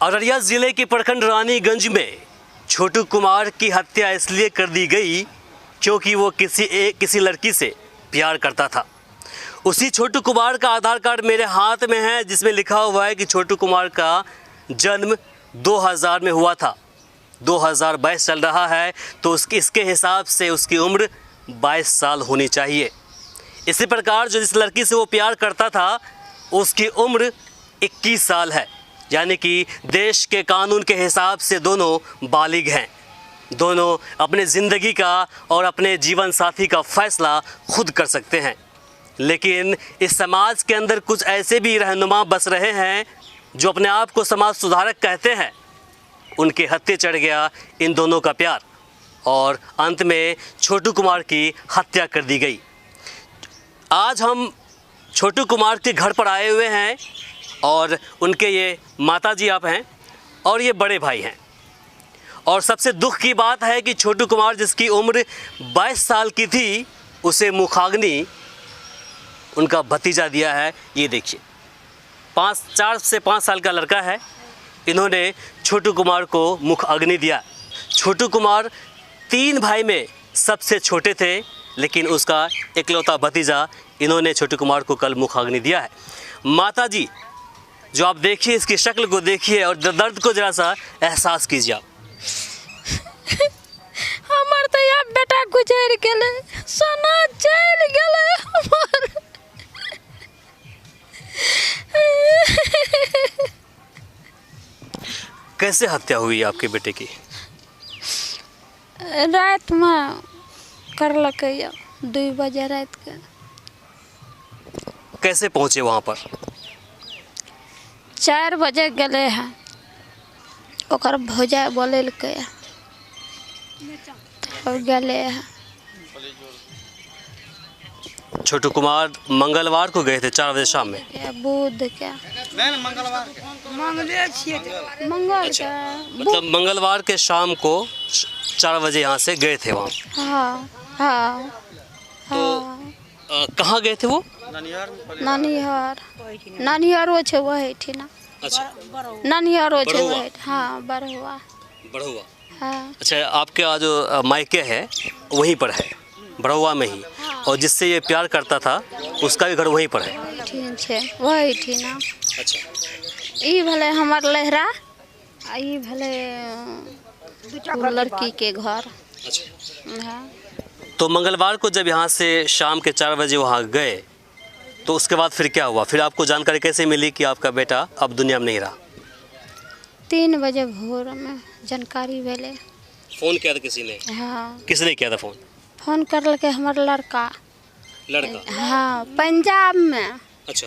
अररिया जिले के प्रखंड रानीगंज में छोटू कुमार की हत्या इसलिए कर दी गई क्योंकि वो किसी लड़की से प्यार करता था। उसी छोटू कुमार का आधार कार्ड मेरे हाथ में है जिसमें लिखा हुआ है कि छोटू कुमार का जन्म 2000 में हुआ था। 2022 चल रहा है तो इसके हिसाब से उसकी उम्र 22 साल होनी चाहिए। इसी प्रकार जो जिस लड़की से वो प्यार करता था उसकी उम्र 21 साल है, यानी कि देश के कानून के हिसाब से दोनों बालिग हैं। दोनों अपने ज़िंदगी का और अपने जीवन साथी का फैसला खुद कर सकते हैं। लेकिन इस समाज के अंदर कुछ ऐसे भी रहनुमा बस रहे हैं जो अपने आप को समाज सुधारक कहते हैं। उनके हत्थे चढ़ गया इन दोनों का प्यार और अंत में छोटू कुमार की हत्या कर दी गई। आज हम छोटू कुमार के घर पर आए हुए हैं और उनके ये माताजी आप हैं और ये बड़े भाई हैं। और सबसे दुख की बात है कि छोटू कुमार जिसकी उम्र 22 साल की थी उसे मुखाग्नि उनका भतीजा दिया है। ये देखिए 4 से 5 साल का लड़का है, इन्होंने छोटू कुमार को मुख अग्नि दिया। छोटू कुमार 3 भाई में सबसे छोटे थे, लेकिन उसका इकलौता भतीजा इन्होंने छोटू कुमार को कल मुख अग्नि दिया है। माताजी जो आप देखिए, इसकी शक्ल को देखिए और दर्द को जरा सा एहसास कीजिए आप। हमार तो यार बेटा गुजर गेले, सोना चल गेले हमार। कैसे हत्या हुई आपके बेटे की? रात में करलकै 2 बजे रात के। कैसे पहुंचे वहां पर? 4 बजे गए हैं, ओकर भौजाई बोलेलकै और गए हैं। छोटू कुमार मंगलवार को गए थे 4 बजे शाम में। बुध के मंगल अच्छा, मतलब मंगलवार के शाम को 4 बजे यहाँ से गए थे वहाँ। हाँ हाँ तो कहाँ गए थे वो? नानिहारो छे वही थी ना। अच्छा, नानिहारो छे बड़हुआ। वही। हाँ बड़हुआ। हाँ अच्छा, आपके जो मायके है वहीं पर है, बड़हुआ में ही, और जिससे ये प्यार करता था उसका भी घर वहीं पर है। ठीक छे वही थी ना। अच्छा, ई भले हमार लहरा, ई भले लड़की के घर। अच्छा। हाँ। तो मंगलवार को जब यहाँ से शाम के 4 बजे वहाँ गए तो उसके बाद फिर क्या हुआ? फिर आपको जानकारी कैसे मिली कि आपका बेटा अब दुनिया में नहीं रहा? 3 बजे भोर में जानकारी भेले। फ़ोन किया था किसी ने? हाँ किसने किया था फ़ोन? फोन करलकै हमर लड़का। लड़का? हाँ पंजाब में अच्छा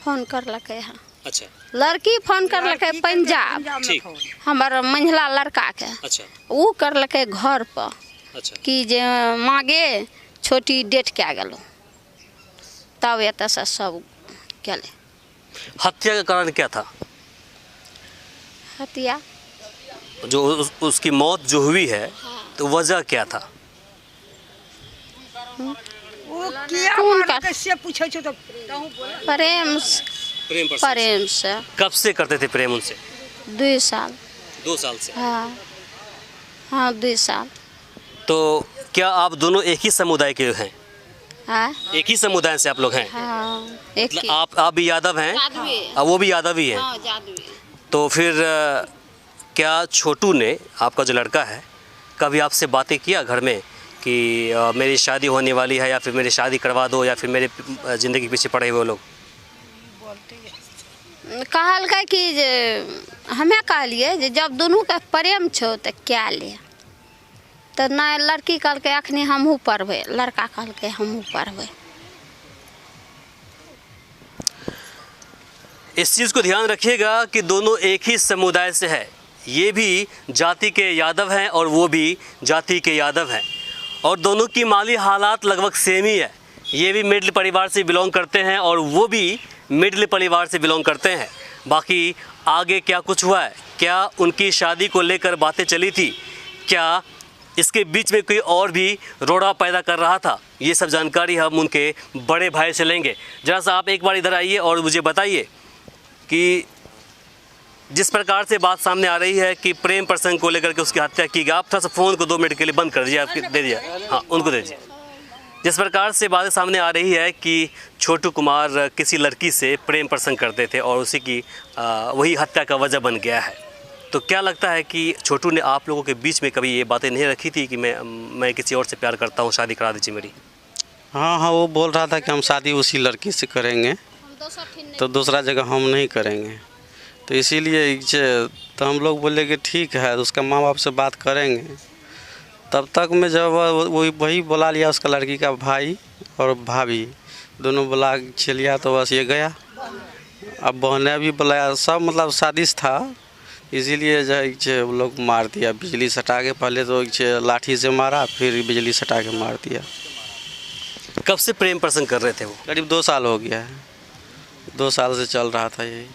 फोन करलकै है। अच्छा, लड़की फोन करलकै पंजाब, ठीक, हमार महिला लड़का के। अच्छा ऊ करलकै घर पर अच्छा। कि जे मागे छोटी डेट क्या गेलो, तब एतऽ से सब गेले। हत्या का कारण क्या था? हत्या जो उसकी मौत जो हुई है तो वजह क्या था? वो किया कौन मार का? कैसे पूछे छो तो प्रेम प्रेम से। कब से करते थे प्रेम उनसे? 2 साल। 2 साल से। हाँ हाँ 2 साल। तो क्या आप दोनों एक ही समुदाय के हैं? हाँ एक ही समुदाय से आप लोग हैं? हाँ एक ही। मतलब आप भी यादव हैं जादवी। और वो भी यादव ही है। हाँ जादवी। तो फिर क्या छोटू ने, आपका जो लड़का है, कभी आपसे बातें किया घर में कि मेरी शादी होने वाली है या फिर मेरी शादी करवा दो या फिर मेरे ज़िंदगी के पीछे पड़े हुए लोग? कहलकै कि जे हमें कहलिए जे जब दोनों का प्रेम छो तो क्या ले, तो नहीं लड़की कहलकै अखनी हमहूँ पढ़बै, लड़का कहलकै हमहूँ पढ़बै। इस चीज़ को ध्यान रखिएगा कि दोनों एक ही समुदाय से है। ये भी जाति के यादव हैं और वो भी जाति के यादव हैं और दोनों की माली हालात लगभग सेम ही है। ये भी मिडिल परिवार से बिलोंग करते हैं और वो भी मिडिल परिवार से बिलोंग करते हैं। बाकी आगे क्या कुछ हुआ है, क्या उनकी शादी को लेकर बातें चली थी, क्या इसके बीच में कोई और भी रोड़ा पैदा कर रहा था, ये सब जानकारी हम उनके बड़े भाई से लेंगे। जरा सा आप एक बार इधर आइए और मुझे बताइए कि जिस प्रकार से बात सामने आ रही है कि प्रेम प्रसंग को लेकर के उसकी हत्या की गई, आप थोड़ा सा फ़ोन को 2 मिनट के लिए बंद कर दीजिए, आपके दे दीजिए, हाँ उनको दे दीजिए। जिस प्रकार से बातें सामने आ रही है कि छोटू कुमार किसी लड़की से प्रेम प्रसंग करते थे और उसी की वही हत्या का वजह बन गया है, तो क्या लगता है कि छोटू ने आप लोगों के बीच में कभी ये बातें नहीं रखी थी कि मैं किसी और से प्यार करता हूँ, शादी करा दीजिए मेरी? हाँ, वो बोल रहा था कि हम शादी उसी लड़की से करेंगे, तो दूसरा जगह हम नहीं करेंगे। तो इसीलिए तो हम लोग बोले कि ठीक है, उसका माँ बाप से बात करेंगे। तब तक में जब वही बुला लिया उसका लड़की का भाई और भाभी, दोनों बुला लिया, तो बस ये गया। अब बहने भी बुलाया, सब मतलब शादी था, इसीलिए जो वो लोग मार दिया, बिजली सटा के। पहले तो लाठी से मारा, फिर बिजली सटा के मार दिया। कब से प्रेम प्रसंग कर रहे थे वो? करीब 2 साल हो गया है, 2 साल से चल रहा था यही।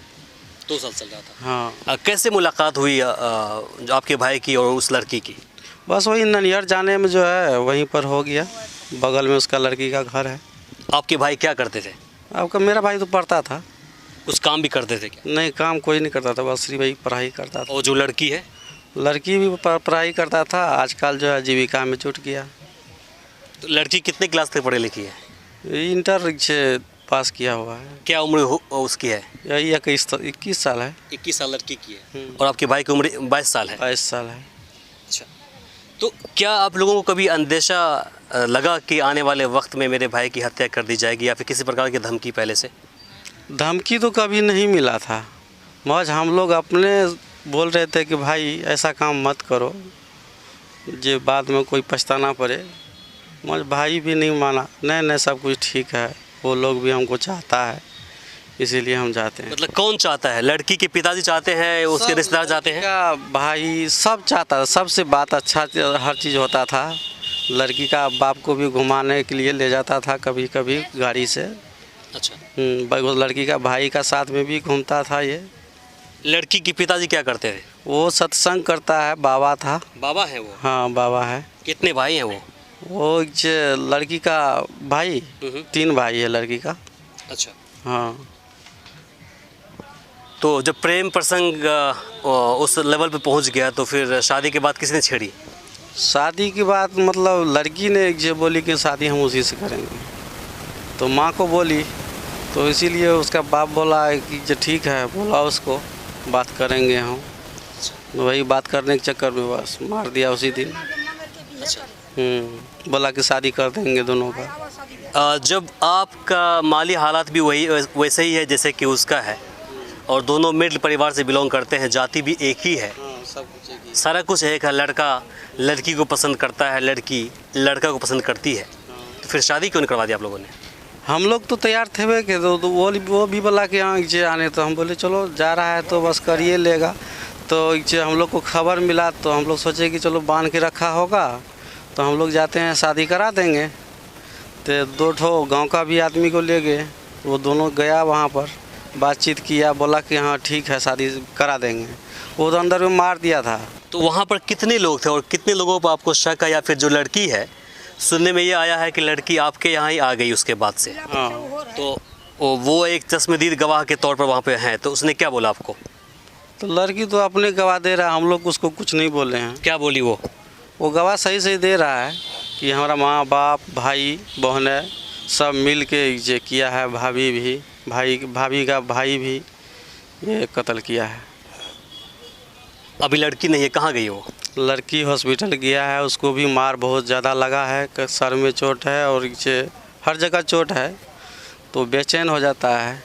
2 साल चल रहा था। हाँ। कैसे मुलाकात हुई आपके भाई की और उस लड़की की? बस वही ननियर जाने में जो है वहीं पर हो गया, बगल में उसका लड़की का घर है। आपके भाई क्या करते थे? आपका मेरा भाई तो पढ़ता था। कुछ काम भी करते थे क्या? नहीं, काम कोई नहीं करता था, बस सिर्फ वही पढ़ाई करता था। और जो लड़की है? लड़की भी पढ़ाई करता था, आजकल जो है जीविका में जुट गया। तो लड़की कितने क्लास तक पढ़ी लिखी है? इंटर से पास किया हुआ है। क्या उम्र उसकी है? यही 21 साल है। 21 साल लड़की की है और आपके भाई की उम्र 22 साल है। 22 साल है। अच्छा, तो क्या आप लोगों को कभी अंदेशा लगा कि आने वाले वक्त में मेरे भाई की हत्या कर दी जाएगी, या फिर किसी प्रकार की धमकी पहले से? धमकी तो कभी नहीं मिला था, मौज हम लोग अपने बोल रहे थे कि भाई ऐसा काम मत करो, जो बाद में कोई पछताना पड़े। मौज भाई भी नहीं माना, नहीं सब कुछ ठीक है, वो लोग भी हमको चाहता है, इसीलिए हम जाते हैं। मतलब कौन चाहता है? लड़की के पिताजी चाहते हैं, उसके रिश्तेदार चाहते हैं? का भाई सब चाहता था, सबसे बात अच्छा हर चीज़ होता था। लड़की का बाप को भी घुमाने के लिए ले जाता था कभी कभी गाड़ी से। अच्छा। लड़की का भाई का साथ में भी घूमता था। ये लड़की के पिताजी क्या करते थे? वो सत्संग करता है, बाबा था। बाबा है वो? हाँ, बाबा है। कितने भाई हैं वो? वो लड़की का भाई 3 भाई है लड़की का। अच्छा। हाँ। तो जब प्रेम प्रसंग उस लेवल पे पहुंच गया, तो फिर शादी के बाद किसने छेड़ी? शादी की बात मतलब लड़की ने जो बोली कि शादी हम उसी से करेंगे, तो माँ को बोली, तो इसीलिए उसका बाप बोला कि जो ठीक है, बोला उसको बात करेंगे हम। वही बात करने के चक्कर में बस मार दिया उसी दिन। अच्छा। बोला कि शादी कर देंगे दोनों का। जब आपका माली हालात भी वैसे ही है जैसे कि उसका है, और दोनों मिडिल परिवार से बिलोंग करते हैं, जाति भी एक ही है, सारा कुछ एक है, लड़का लड़की को पसंद करता है, लड़की लड़का को पसंद करती है, तो फिर शादी क्यों नहीं करवा दी आप लोगों ने? हम लोग तो तैयार थे वे कि तो वो भी बोला कि हाँ जे आने, तो हम बोले चलो जा रहा है तो बस करिए लेगा। तो हम लोग को खबर मिला, तो हम लोग सोचे कि चलो बांध के रखा होगा, तो हम लोग जाते हैं शादी करा देंगे। तो 2 ठो गांव का भी आदमी को ले गए, वो दोनों गया वहाँ पर, बातचीत किया, बोला कि हाँ ठीक है शादी करा देंगे। वो तो अंदर में मार दिया था। तो वहाँ पर कितने लोग थे और कितने लोगों पर आपको शक है? या फिर जो लड़की है, सुनने में ये आया है कि लड़की आपके यहाँ ही आ गई उसके बाद से, हाँ। तो वो एक चश्मदीद गवाह के तौर पर वहाँ पे हैं, तो उसने क्या बोला आपको? तो लड़की तो अपने गवाह दे रहा है, हम लोग उसको कुछ नहीं बोले हैं। क्या बोली वो? वो गवाह सही दे रहा है कि हमारा माँ बाप भाई बहनें सब मिल के ये किया है, भाभी भी, भाभी का भाई भी ये कत्ल किया है। अभी लड़की नहीं है, कहाँ गई वो? लड़की हॉस्पिटल गया है, उसको भी मार बहुत ज़्यादा लगा है, सर में चोट है और हर जगह चोट है, तो बेचैन हो जाता है,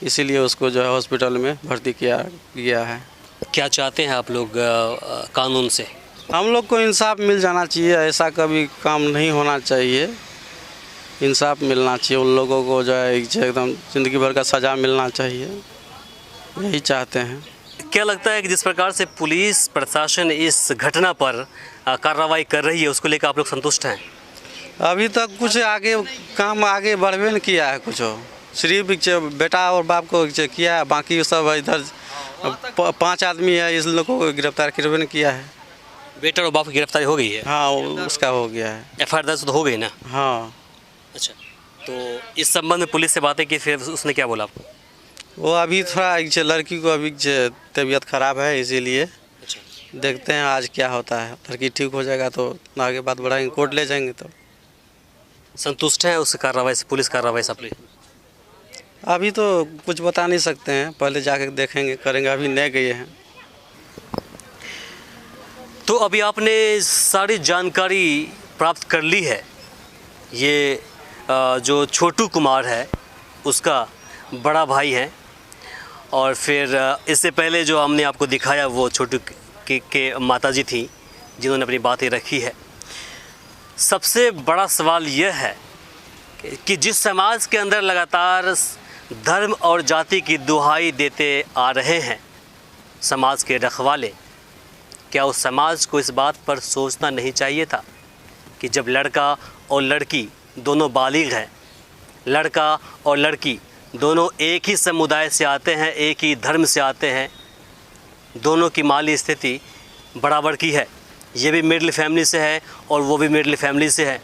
इसीलिए उसको जो है हॉस्पिटल में भर्ती किया गया है। क्या चाहते हैं आप लोग कानून से? हम लोग को इंसाफ मिल जाना चाहिए, ऐसा कभी काम नहीं होना चाहिए, इंसाफ मिलना चाहिए उन लोगों को, जो है एकदम ज़िंदगी भर का सज़ा मिलना चाहिए, यही चाहते हैं। क्या लगता है कि जिस प्रकार से पुलिस प्रशासन इस घटना पर कार्रवाई कर रही है, उसको लेकर आप लोग संतुष्ट हैं? अभी तक कुछ काम आगे बढ़वे नहीं किया है, कुछ सिर्फ बेटा और बाप को किया है, बाकी सब इधर 5 आदमी है, इस लोगों को गिरफ्तार करवे नहीं किया है। बेटा और बाप की गिरफ्तारी हो गई है? हाँ, उसका हो गया है। FIR दर्ज तो हो गई ना? हाँ। अच्छा, तो इस संबंध में पुलिस से बातें की, फिर उसने क्या बोला आपको? वो अभी थोड़ा लड़की को अभी तबीयत खराब है, इसीलिए देखते हैं आज क्या होता है। लड़की ठीक हो जाएगा तो आगे बात बढ़ाएंगे, कोर्ट ले जाएंगे। तो संतुष्ट हैं उस कार्रवाई से, पुलिस कार्रवाई से आप लोग? अभी तो कुछ बता नहीं सकते हैं, पहले जाके देखेंगे करेंगे, अभी नहीं गए हैं। तो अभी आपने सारी जानकारी प्राप्त कर ली है। ये जो छोटू कुमार है उसका बड़ा भाई है, और फिर इससे पहले जो हमने आपको दिखाया वो छोटू के माताजी थी जिन्होंने अपनी बातें रखी है। सबसे बड़ा सवाल यह है कि जिस समाज के अंदर लगातार धर्म और जाति की दुहाई देते आ रहे हैं समाज के रखवाले, क्या उस समाज को इस बात पर सोचना नहीं चाहिए था कि जब लड़का और लड़की दोनों बालिग हैं, लड़का और लड़की दोनों एक ही समुदाय से आते हैं, एक ही धर्म से आते हैं, दोनों की माली स्थिति बराबर की है, ये भी मिडिल फैमिली से है और वो भी मिडिल फैमिली से है,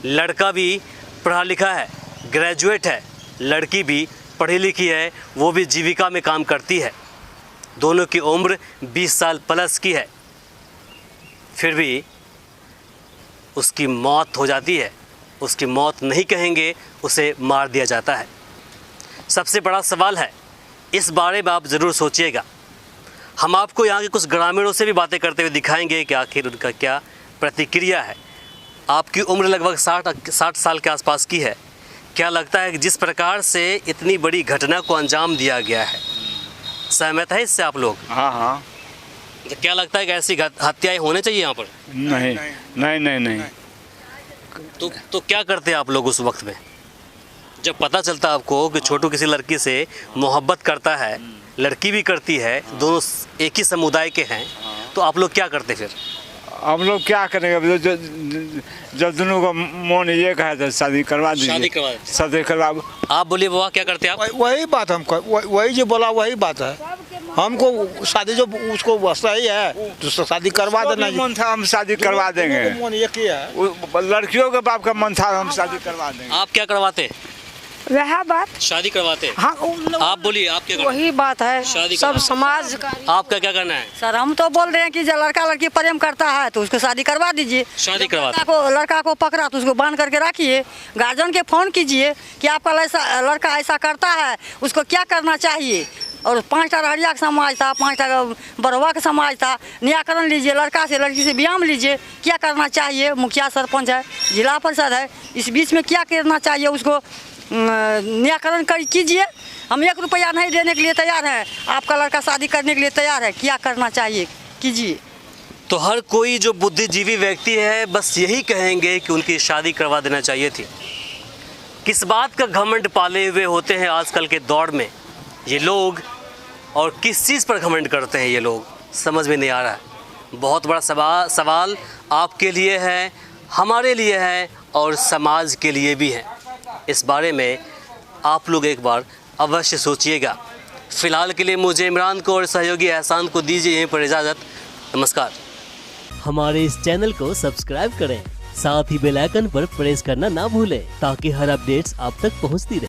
लड़का भी पढ़ा लिखा है, ग्रेजुएट है, लड़की भी पढ़ी लिखी है, वो भी जीविका में काम करती है, दोनों की उम्र 20 साल प्लस की है, फिर भी उसकी मौत हो जाती है। उसकी मौत नहीं कहेंगे, उसे मार दिया जाता है। सबसे बड़ा सवाल है, इस बारे में आप ज़रूर सोचिएगा। हम आपको यहाँ के कुछ ग्रामीणों से भी बातें करते हुए दिखाएंगे कि आखिर उनका क्या प्रतिक्रिया है। आपकी उम्र लगभग 60 साल के आसपास की है। क्या लगता है कि जिस प्रकार से इतनी बड़ी घटना को अंजाम दिया गया है, सहमत है इससे आप लोग? हाँ हाँ। तो क्या लगता है कि ऐसी हत्याएं होने चाहिए यहाँ पर? नहीं नहीं नहीं नहीं। तो क्या करते हैं आप लोग उस वक्त में जब पता चलता आपको कि छोटू किसी लड़की से मोहब्बत करता है, लड़की भी करती है, दोनों एक ही समुदाय के हैं, तो आप लोग क्या करते फिर? हम लोग क्या करेंगे, जब दोनों का मन ये कहे तो शादी करवा दीजिए। शादी करवा। आप बोलिए बाबा, क्या करते हैं आप? वही बात हमको, वही जो बोला वही बात है। हमको शादी जो उसको सही है तो शादी करवा देना। मन था हम शादी करवा देंगे। मन एक ही है। लड़कियों के बाप का मन था हम शादी करवा देंगे। आप क्या करवाते? वह बात शादी करवाते? हाँ, आप बोलिए, आप क्या करते? वही बात है। शादी सब करवा। समाज का। आपका क्या करना है? सर हम तो बोल रहे हैं कि जब लड़का लड़की प्रेम करता है तो उसको शादी करवा दीजिए। शादी करवाते? लड़का को पकड़ा तो उसको बांध करके रखिए, गार्जियन के फोन कीजिए कि आपका लड़का ऐसा करता है, उसको क्या करना चाहिए। और 5टा रहरिया का समाज था, 5टा बरवा का समाज था, निराकरण लीजिए, लड़का से लड़की से ब्याह लीजिए, क्या करना चाहिए। मुखिया सरपंच है, जिला परिषद है, इस बीच में क्या करना चाहिए, उसको निराकरण कीजिए। हम 1 रुपया नहीं देने के लिए तैयार हैं, आपका लड़का शादी करने के लिए तैयार है, क्या करना चाहिए कीजिए। तो हर कोई जो बुद्धिजीवी व्यक्ति है बस यही कहेंगे कि उनकी शादी करवा देना चाहिए थी। किस बात का घमंड पाले हुए होते हैं आजकल के दौर में ये लोग, और किस चीज़ पर घमंड करते हैं ये लोग, समझ में नहीं आ रहा है। बहुत बड़ा सवाल आपके लिए है, हमारे लिए है और समाज के लिए भी है। इस बारे में आप लोग एक बार अवश्य सोचिएगा। फ़िलहाल के लिए मुझे इमरान को और सहयोगी एहसान को दीजिए यहीं पर इजाज़त। नमस्कार। हमारे इस चैनल को सब्सक्राइब करें, साथ ही बेल आइकन पर प्रेस करना ना भूलें ताकि हर अपडेट्स आप तक पहुंचती रहे।